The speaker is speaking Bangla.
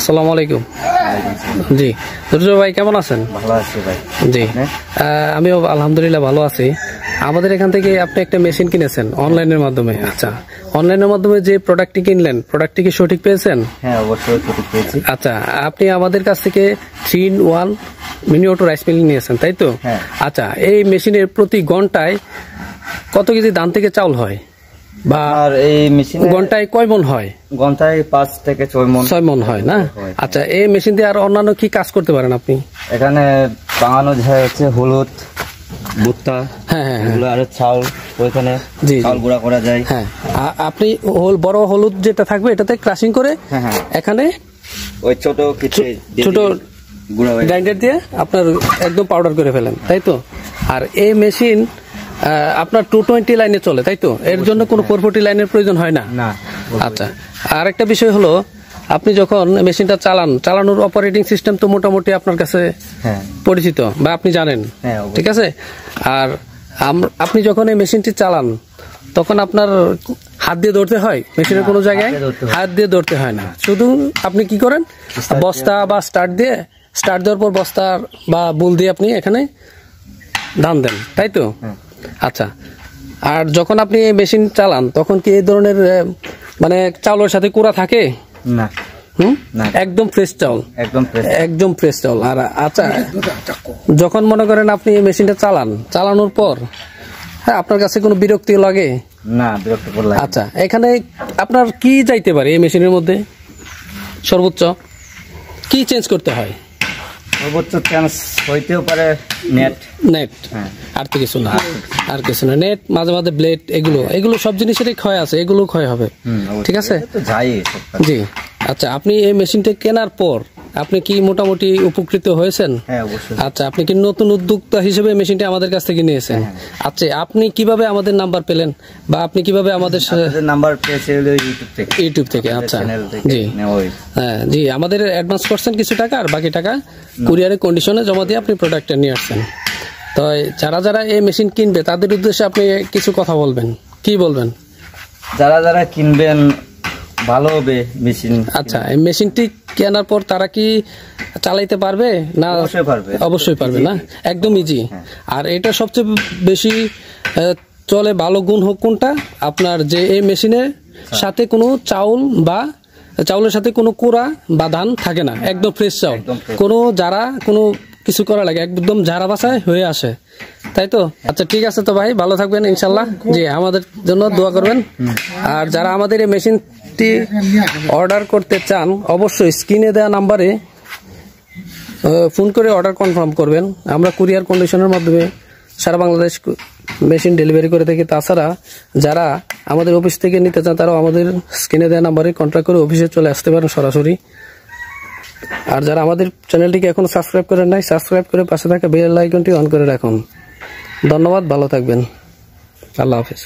আসসালামু আলাইকুম। জি দুর্জয় ভাই কেমন আছেন? ভালো আছি ভাই। জি আমিও আলহামদুলিল্লাহ ভালো আছি। আমাদের এখান থেকে আপনি একটা মেশিন কিনেছেন অনলাইনের মাধ্যমে। আচ্ছা, অনলাইনের মাধ্যমে যে প্রোডাক্টটি কিনলেন, প্রোডাক্টটি কি সঠিক পেয়েছেন? হ্যাঁ অবশ্যই সঠিক পেয়েছি। আচ্ছা, আপনি আমাদের কাছ থেকে 3-in-1 mini auto rice mill নিয়েছেন, তাই তো? হ্যাঁ। আচ্ছা, এই মেশিনের প্রতি ঘন্টায় কত কেজি ধান থেকে চাউল হয়, বা আর এই মেশিনে ঘন্টায় কয় মন হয়? ঘন্টায় 5 থেকে 6 মন হয় না? আচ্ছা, এই মেশিন দিয়ে আর অন্যান্য কি কাজ করতে পারেন আপনি? এখানে বাঙানো যায় হচ্ছে হলুদ, ভুট্টা, হ্যাঁ, এগুলো আর চাউল, ওইখানে চাউল গুঁড়া করা যায়। হ্যাঁ, আপনি বড় হলুদ যেটা থাকবে এটাতে ক্রাশিং করে এখানে ওই ছোট গ্রাইন্ডার দিয়ে আপনার একদম পাউডার করে ফেলেন, তাই তো? আর এই মেশিন আপনার 220 লাইনে চলে, তাই তো? এর জন্য কোনো 440 লাইনের প্রয়োজন হয় না। আচ্ছা, আর একটা বিষয় হলো, আপনি যখন মেশিনটা চালানোর অপারেটিং সিস্টেম তো মোটামুটি আপনার কাছে পরিচিত বা আপনি জানেন, ঠিক আছে? আর আপনি যখন এই মেশিনটি চালান তখন আপনার হাত দিয়ে ধরতে হয় মেশিনের কোনো জায়গায়? হাত দিয়ে ধরতে হয় না, শুধু আপনি কি করেন, বস্তা বা স্টার্ট দেওয়ার পর বস্তা বা বুল দিয়ে আপনি এখানে ধান দেন, তাই তো? আচ্ছা, আর যখন আপনি এই মেশিন চালান তখন কি এই ধরনের মানে চাউলের সাথে কুড়া থাকে? না। একদম ফ্রেশ চাউল, একদম ফ্রেশ চাউল। আর আচ্ছা, যখন মনে করেন আপনি এই মেশিনটা চালানোর পর আপনার কাছে কোনো বিরক্তি লাগে? না, বিরক্তিকর লাগে। আচ্ছা, এখানে আপনার কি যাইতে পারে এই মেশিনের মধ্যে? সর্বোচ্চ কি চেঞ্জ করতে হয়? সর্বোচ্চ চেঞ্জ হইতেও পারে নেট, আর তো কিছু না, আর কিছু না। নেট, মাঝে মাঝে ব্লেড, এগুলো সব জিনিসেরই ক্ষয় আছে, এগুলো ক্ষয় হবে, ঠিক আছে? জি। আচ্ছা, আপনি এই মেশিনটা কেনার পর আপনি কি মোটামুটি উপকৃত হয়েছেন? হ্যাঁ অবশ্যই। আচ্ছা, আপনি কি নতুন উদ্যোক্তা হিসেবে মেশিনটা আমাদের কাছ থেকে নিয়েছেন? আচ্ছা, আপনি কিভাবে আমাদের নাম্বার পেলেন, বা আপনি কিভাবে আমাদের নাম্বার পেয়েছেন? ইউটিউব থেকে। আচ্ছা, জি। হ্যাঁ, জি, আমাদের অ্যাডভান্স করছেন কিছু টাকা, আর বাকি টাকা কুরিয়ারের কন্ডিশনে জমা দিয়ে আপনি প্রোডাক্টটা নিয়ে আসছেন। তো যারা এই মেশিন কিনবে তাদের উদ্দেশ্যে আপনি কিছু কথা বলবেন, কি বলবেন? যারা কিনবেন ভালো হবে মেশিন। আচ্ছা, এই মেশিনটি কেনার পর তারা কি চালাইতে পারবে না? অবশ্যই পারবে না, একদম ইজি। আর এটা সবচেয়ে বেশি চলে, ভালো গুণ হোক কোনটা আপনার, যে এই মেশিনের সাথে কোনো চাউলের সাথে কোনো কুড়া বা ধান থাকে না, একদম ফ্রেশ চাউল, কোনো কিছু করা লাগে, একদম ঝাড়া বাছাই হয়ে আসে, তাই তো? আচ্ছা, ঠিক আছে তো ভাই, ভালো থাকবেন ইনশাল্লাহ। জি, আমাদের জন্য দোয়া করবেন। আর যারা আমাদের এই মেশিনটি অর্ডার করতে চান অবশ্যই স্ক্রিনে দেওয়া নাম্বারে ফোন করে অর্ডার কনফার্ম করবেন। আমরা কুরিয়ার কন্ডিশনের মাধ্যমে সারা বাংলাদেশ মেশিন ডেলিভারি করে থাকি। তাছাড়া যারা আমাদের অফিস থেকে নিতে চান তারাও আমাদের স্ক্রিনে দেওয়া নাম্বারে কন্ট্যাক্ট করে অফিসে চলে আসতে পারেন সরাসরি। আর যারা আমাদের চ্যানেলটিকে এখনো সাবস্ক্রাইব করেন নাই, সাবস্ক্রাইব করে পাশে থাকা বেল আইকনটি অন করে রাখুন। ধন্যবাদ, ভালো থাকবেন, আল্লাহ হাফেজ।